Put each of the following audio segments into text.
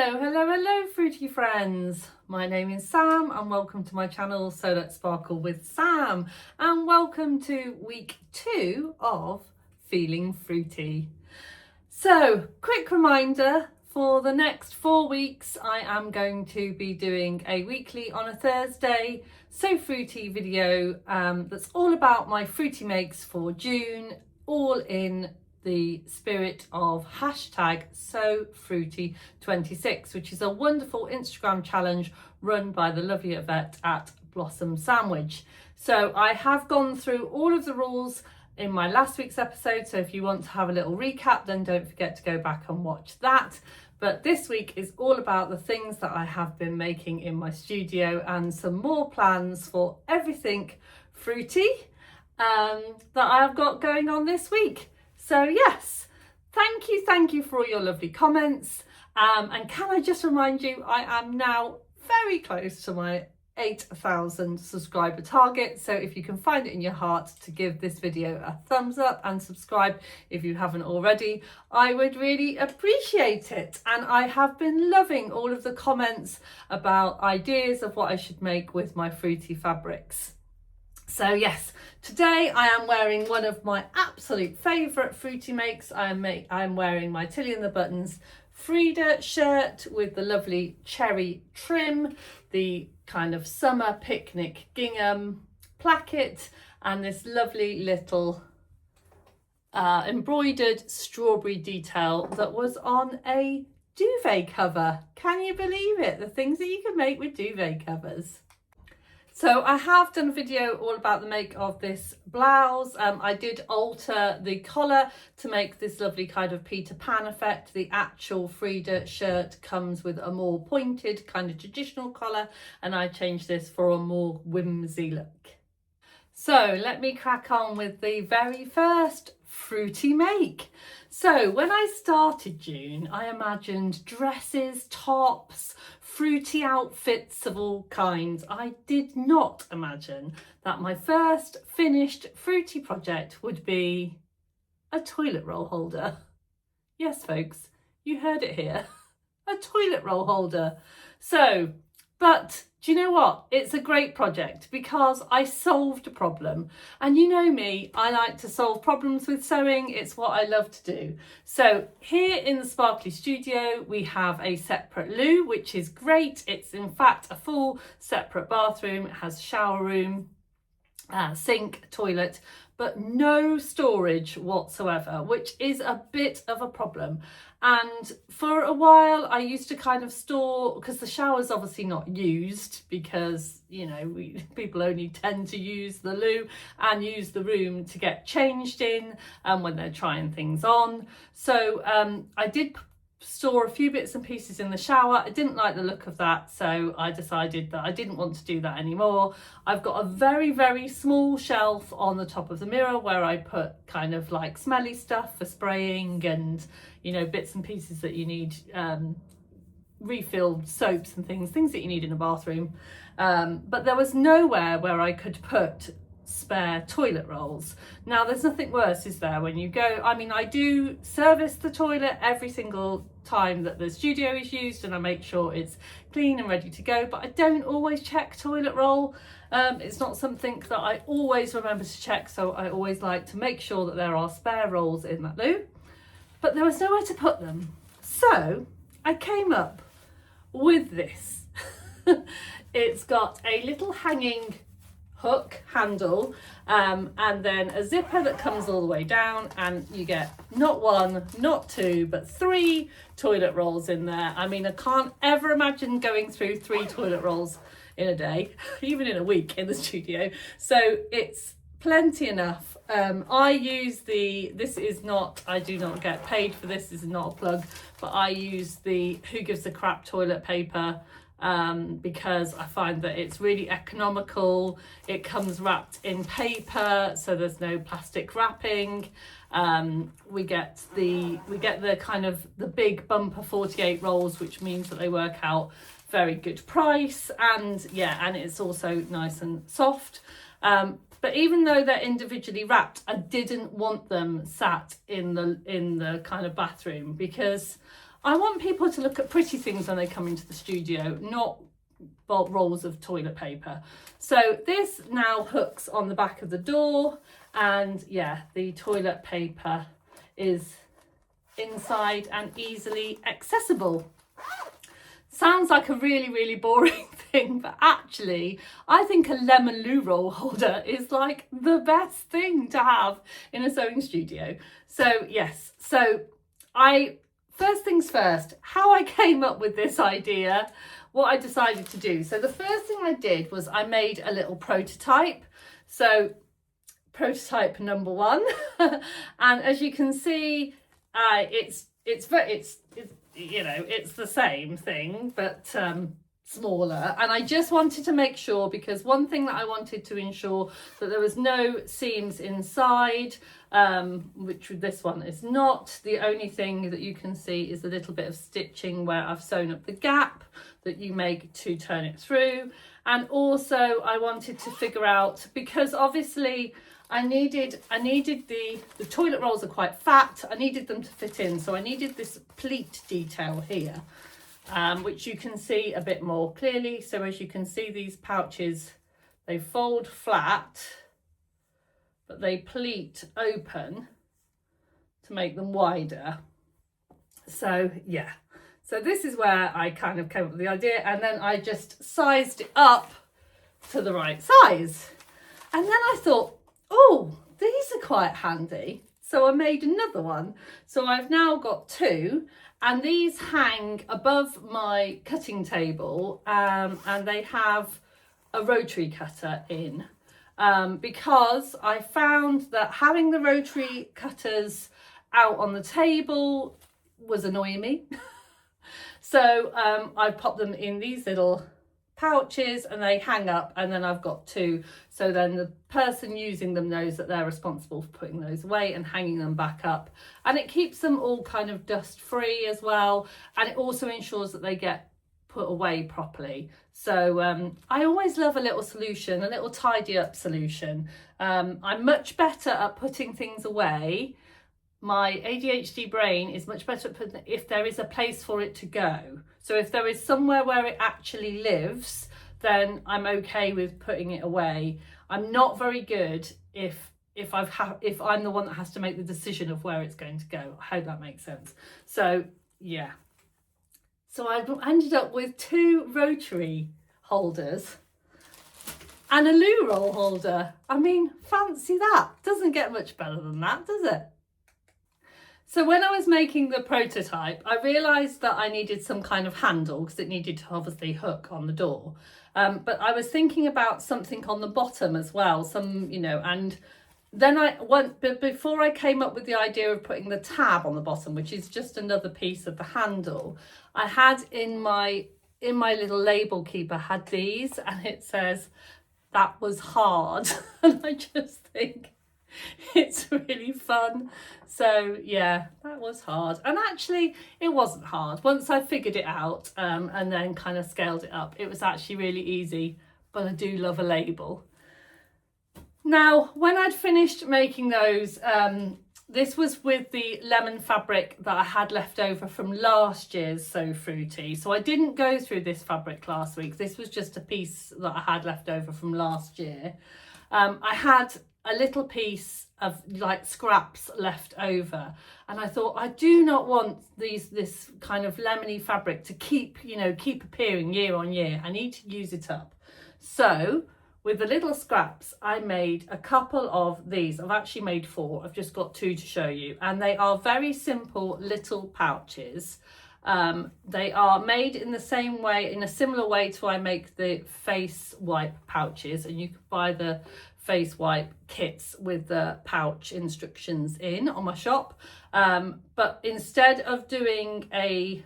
Hello, Fruity friends. My name is Sam and welcome to my channel, So Let's Sparkle with Sam. And welcome to week 2 of Feeling Fruity. So, quick reminder, for the next 4 weeks, I am going to be doing a weekly on a Thursday So Fruity video that's all about my fruity makes for June, all in the spirit of hashtag So Fruity 26, which is a wonderful Instagram challenge run by the lovely Yvette at Blossom Sandwich. So I have gone through all of the rules in my last week's episode, so if you want to have a little recap, then don't forget to go back and watch that. But this week is all about the things that I have been making in my studio and some more plans for everything fruity that I have got going on this week. So yes, thank you for all your lovely comments. And can I just remind you, I am now very close to my 8,000 subscriber target. So if you can find it in your heart to give this video a thumbs up and subscribe if you haven't already, I would really appreciate it. And I have been loving all of the comments about ideas of what I should make with my fruity fabrics. So yes, today I am wearing one of my absolute favourite fruity makes. I am wearing my Tilly and the Buttons Frida shirt with the lovely cherry trim, the kind of summer picnic gingham placket, and this lovely little embroidered strawberry detail that was on a duvet cover. Can you believe it? The things that you can make with duvet covers. So I have done a video all about the make of this blouse. I did alter the collar to make this lovely kind of Peter Pan effect. The actual Frida shirt comes with a more pointed kind of traditional collar, and I changed this for a more whimsy look. So let me crack on with the very first fruity make. So when I started June, I imagined dresses, tops, fruity outfits of all kinds. I did not imagine that my first finished fruity project would be a toilet roll holder. Yes, folks, you heard it here. A toilet roll holder. So, but do you know what? It's a great project because I solved a problem. And you know me, I like to solve problems with sewing. It's what I love to do. So here in the Sparkly studio, we have a separate loo, which is great. It's in fact a full separate bathroom. It has shower room, sink, toilet, but no storage whatsoever, which is a bit of a problem. And for a while I used to kind of store, because the shower's obviously not used because, you know, people only tend to use the loo and use the room to get changed in when they're trying things on. So I did store a few bits and pieces in the shower. I didn't like the look of that, so I decided that I didn't want to do that anymore. I've got a very small shelf on the top of the mirror where I put kind of like smelly stuff for spraying and, you know, bits and pieces that you need, refilled soaps and things that you need in a bathroom. But there was nowhere where I could put spare toilet rolls. Now there's nothing worse, is there, when you go, I mean, I do service the toilet every single time that the studio is used and I make sure it's clean and ready to go, but I don't always check toilet roll. It's not something that I always remember to check, so I always like to make sure that there are spare rolls in that loo, but there was nowhere to put them. So I came up with this. It's got a little hanging hook handle and then a zipper that comes all the way down, and you get not one, not two, but 3 toilet rolls in there. I mean, I can't ever imagine going through 3 toilet rolls in a day, even in a week in the studio. So it's plenty enough. I use I do not get paid for this is not a plug, but I use the Who Gives a Crap toilet paper because I find that it's really economical. It comes wrapped in paper, so there's no plastic wrapping. We get the kind of the big bumper 48 rolls, which means that they work out very good price, and yeah, and it's also nice and soft. But even though they're individually wrapped, I didn't want them sat in the kind of bathroom because I want people to look at pretty things when they come into the studio, not rolls of toilet paper. So this now hooks on the back of the door, and yeah, the toilet paper is inside and easily accessible. Sounds like a really boring thing, but actually I think a lemon loo roll holder is like the best thing to have in a sewing studio. So yes, so first things first, how I came up with this idea, what I decided to do. So the first thing I did was I made a little prototype. So prototype number 1, and as you can see, it's you know, it's the same thing, but smaller. And I just wanted to make sure, because one thing that I wanted to ensure that there was no seams inside, which this one is not. The only thing that you can see is a little bit of stitching where I've sewn up the gap that you make to turn it through. And also I wanted to figure out, because obviously I needed the toilet rolls are quite fat, I needed them to fit in, so I needed this pleat detail here, which you can see a bit more clearly. So as you can see, these pouches, they fold flat, but they pleat open to make them wider. So yeah, so this is where I kind of came up with the idea, and then I just sized it up to the right size. And then I thought, oh, these are quite handy. So I made another one. So I've now got 2, and these hang above my cutting table, and they have a rotary cutter in, because I found that having the rotary cutters out on the table was annoying me. So I popped them in these little pouches and they hang up, and then I've got 2, so then the person using them knows that they're responsible for putting those away and hanging them back up, and it keeps them all kind of dust free as well, and it also ensures that they get put away properly. So I always love a little solution, a little tidy up solution. I'm much better at putting things away. My ADHD brain is much better at putting, if there is a place for it to go. So if there is somewhere where it actually lives, then I'm okay with putting it away. I'm not very good if I'm the one that has to make the decision of where it's going to go. I hope that makes sense. So yeah. So I ended up with 2 rotary holders and a loo roll holder. I mean, fancy that. Doesn't get much better than that, does it? So when I was making the prototype, I realised that I needed some kind of handle, because it needed to obviously hook on the door. But I was thinking about something on the bottom as well, and then but before I came up with the idea of putting the tab on the bottom, which is just another piece of the handle, I had in my little label keeper had these, and it says, "That was hard." And I just think it's really fun. So yeah, that was hard, and actually it wasn't hard once I figured it out, and then kind of scaled it up. It was actually really easy, but I do love a label. Now when I'd finished making those, this was with the lemon fabric that I had left over from last year's So Fruity. So I didn't go through this fabric last week. This was just a piece that I had left over from last year. I had a little piece of like scraps left over, and I thought, I do not want this kind of lemony fabric to keep appearing year on year. I need to use it up. So with the little scraps, I made a couple of these. I've actually made 4. I've just got 2 to show you, and they are very simple little pouches. They are made in the same way, in a similar way to I make the face wipe pouches, and you can buy the face wipe kits with the pouch instructions in on my shop, but instead of doing a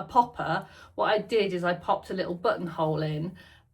popper, what I did is I popped a little buttonhole in,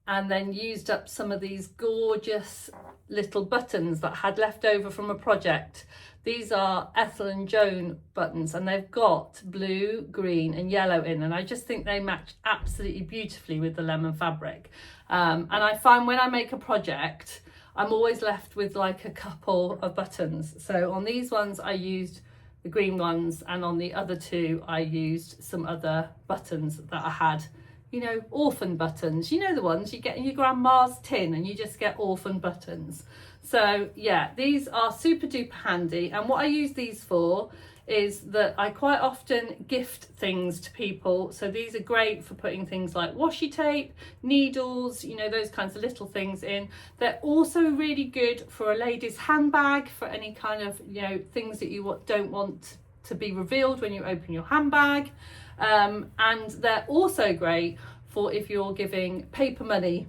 and then used up some of these gorgeous little buttons that I had left over from a project. These are Ethel and Joan buttons, and they've got blue, green and yellow in, and I just think they match absolutely beautifully with the lemon fabric. And I find when I make a project, I'm always left with like a couple of buttons. So on these ones I used the green ones, and on the other two I used some other buttons that I had, you know, orphan buttons, you know, the ones you get in your grandma's tin and you just get orphan buttons. So yeah, these are super duper handy, and what I use these for is that I quite often gift things to people. So these are great for putting things like washi tape, needles, you know, those kinds of little things in. They're also really good for a lady's handbag, for any kind of, you know, things that you don't want to be revealed when you open your handbag. And they're also great for if you're giving paper money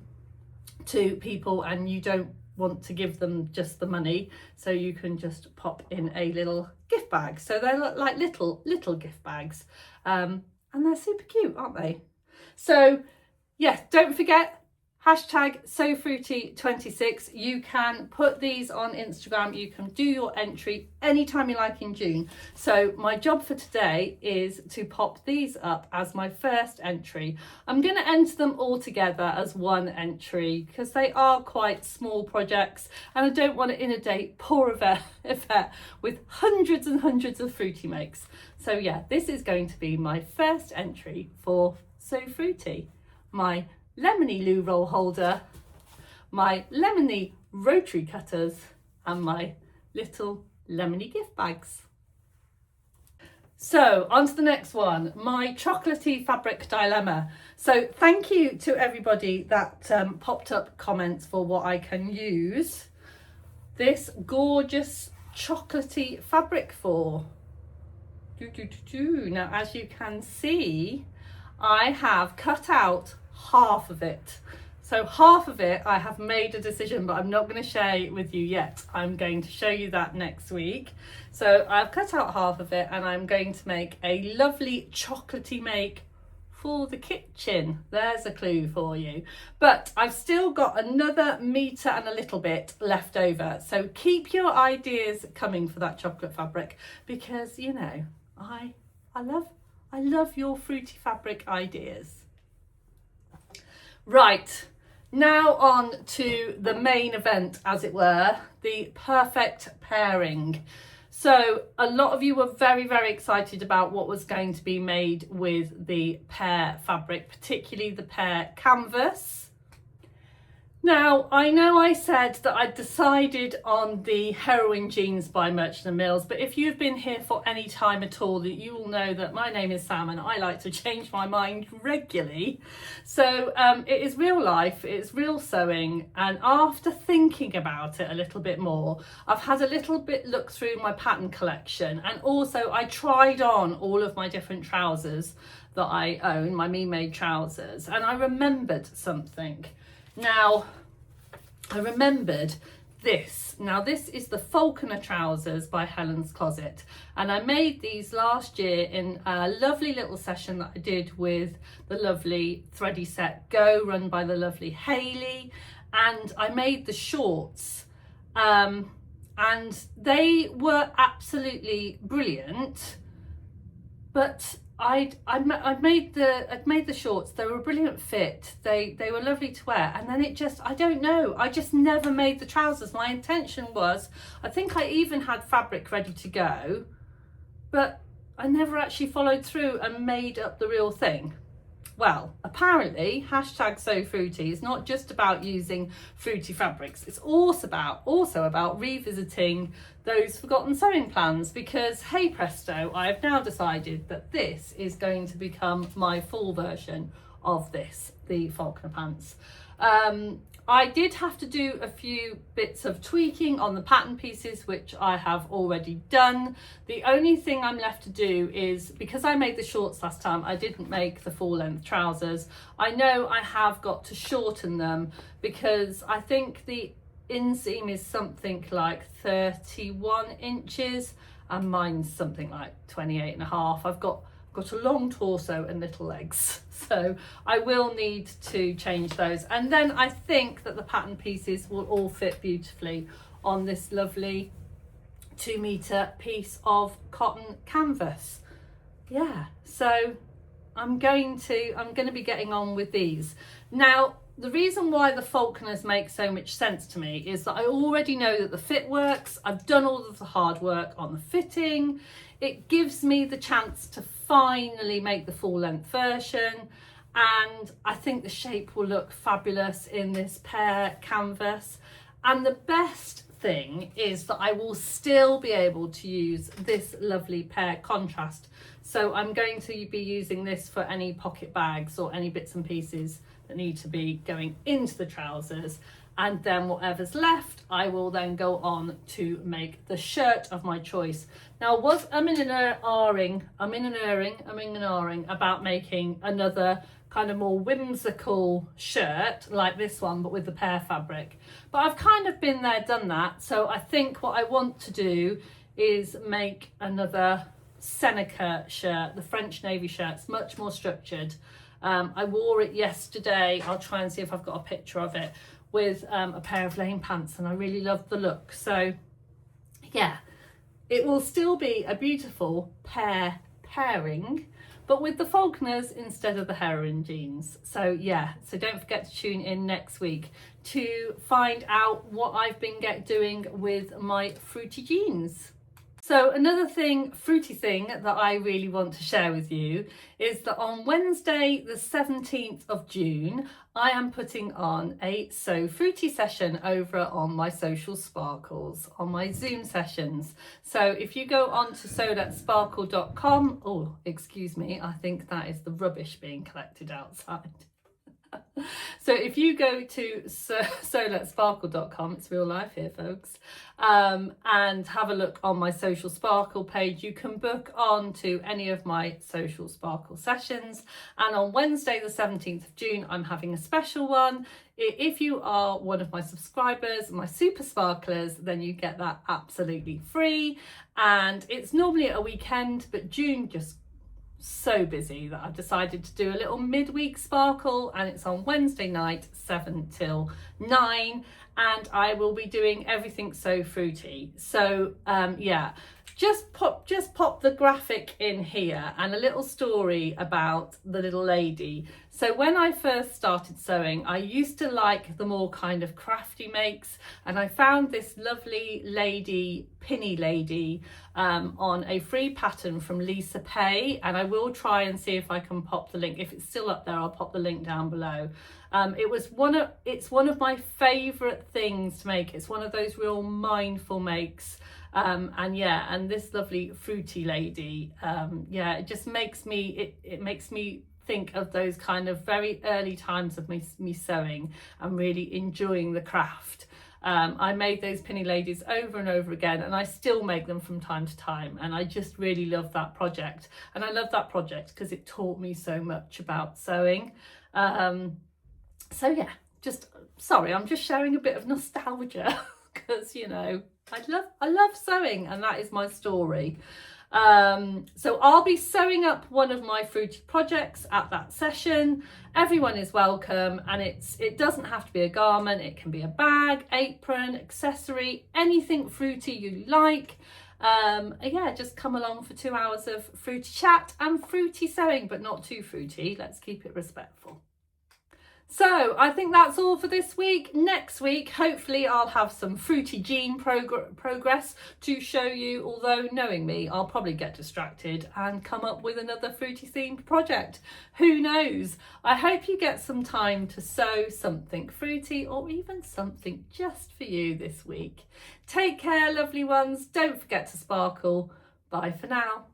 to people and you don't want to give them just the money, so you can just pop in a little gift bag. So they look like little gift bags, and they're super cute, aren't they? So yeah, don't forget #SewFruity26. You can put these on Instagram. You can do your entry anytime you like in June. So my job for today is to pop these up as my first entry. I'm going to enter them all together as one entry because they are quite small projects, and I don't want to inundate poor Yvette with hundreds and hundreds of fruity makes. So yeah, this is going to be my first entry for So Fruity. My lemony loo roll holder, my lemony rotary cutters, and my little lemony gift bags. So on to the next one, my chocolatey fabric dilemma. So thank you to everybody that popped up comments for what I can use this gorgeous chocolatey fabric for. Now, as you can see, I have cut out half of it. So half of it I have made a decision, but I'm not going to share it with you yet. I'm going to show you that next week. So I've cut out half of it and I'm going to make a lovely chocolatey make for the kitchen. There's a clue for you. But I've still got another metre and a little bit left over. So keep your ideas coming for that chocolate fabric, because you know, I love your fruity fabric ideas. Right, now on to the main event, as it were, the perfect pairing. So a lot of you were very, very excited about what was going to be made with the Pear fabric, particularly the Pear canvas. Now, I know I said that I'd decided on the Heroin jeans by Merchant & Mills, but if you've been here for any time at all, that you will know that my name is Sam and I like to change my mind regularly. So it is real life, it's real sewing, and after thinking about it a little bit more, I've had a little bit look through my pattern collection, and also I tried on all of my different trousers that I own, my me-made trousers, and I remembered something. Now, I remembered this. Now, this is the Falconer trousers by Helen's Closet, and I made these last year in a lovely little session that I did with the lovely Thready Set Go, run by the lovely Hayley, and I made the shorts, and they were absolutely brilliant. But I'd made the shorts. They were a brilliant fit. They were lovely to wear, and then it just, I don't know, I just never made the trousers. My intention was, I think I even had fabric ready to go, but I never actually followed through and made up the real thing. Well, apparently #SewFruity is not just about using fruity fabrics. It's also about revisiting those forgotten sewing plans, because hey presto, I have now decided that this is going to become my full version of this, the Falconer Pants. I did have to do a few bits of tweaking on the pattern pieces, which I have already done. The only thing I'm left to do is, because I made the shorts last time, I didn't make the full length trousers. I know I have got to shorten them, because I think the inseam is something like 31 inches and mine's something like 28.5. I've got a long torso and little legs, so I will need to change those. And then I think that the pattern pieces will all fit beautifully on this lovely 2 metre piece of cotton canvas. Yeah, so I'm going to be getting on with these. Now, the reason why the Falconers make so much sense to me is that I already know that the fit works. I've done all of the hard work on the fitting. It gives me the chance to finally make the full length version, and I think the shape will look fabulous in this Pear canvas. And the best thing is that I will still be able to use this lovely Pear contrast. So I'm going to be using this for any pocket bags or any bits and pieces that need to be going into the trousers, and then whatever's left I will then go on to make the shirt of my choice. Now I'm in an erring about making another kind of more whimsical shirt like this one, but with the Pear fabric, but I've kind of been there, done that. So I think what I want to do is make another Seneca shirt, the French Navy shirt. It's much more structured. I wore it yesterday. I'll try and see if I've got a picture of it, with a pair of lane pants, and I really loved the look. So yeah, it will still be a beautiful Pear pairing, but with the Falconers instead of the heroin jeans. So yeah, so don't forget to tune in next week to find out what I've been doing with my fruity jeans. So another fruity thing that I really want to share with you is that on Wednesday, the 17th of June, I am putting on a Sew Fruity session over on my Social Sparkles, on my Zoom sessions. So if you go on to sewletsparkle.com, oh, excuse me, I think that is the rubbish being collected outside. So if you go to sewletsparkle.com, it's real life here, folks, and have a look on my Social Sparkle page, you can book on to any of my Social Sparkle sessions. And on Wednesday, the 17th of June, I'm having a special one. If you are one of my subscribers, my super sparklers, then you get that absolutely free. And it's normally a weekend, but June just so busy that I've decided to do a little midweek sparkle, and it's on Wednesday night 7 till 9, and I will be doing everything so fruity. So yeah, just pop the graphic in here and a little story about the little lady. So when I first started sewing, I used to like the more kind of crafty makes, and I found this lovely lady, pinny lady, on a free pattern from Lisa Pay, and I will try and see if I can pop the link. If it's still up there, I'll pop the link down below. It's one of my favorite things to make. It's one of those real mindful makes. And yeah, and this lovely fruity lady, yeah, it just makes me, it makes me think of those kind of very early times of me sewing and really enjoying the craft. I made those pinny ladies over and over again, and I still make them from time to time, and I just really love that project. And I love that project because it taught me so much about sewing. So yeah, sorry, I'm just sharing a bit of nostalgia because, you know, I love sewing, and that is my story. So I'll be sewing up one of my fruity projects at that session. Everyone is welcome, and it doesn't have to be a garment. It can be a bag, apron, accessory, anything fruity you like. Yeah, just come along for 2 hours of fruity chat and fruity sewing, but not too fruity. Let's keep it respectful. So I think that's all for this week. Next week, hopefully I'll have some fruity jean progress to show you, although knowing me, I'll probably get distracted and come up with another fruity themed project. Who knows? I hope you get some time to sew something fruity, or even something just for you this week. Take care, lovely ones. Don't forget to sparkle. Bye for now.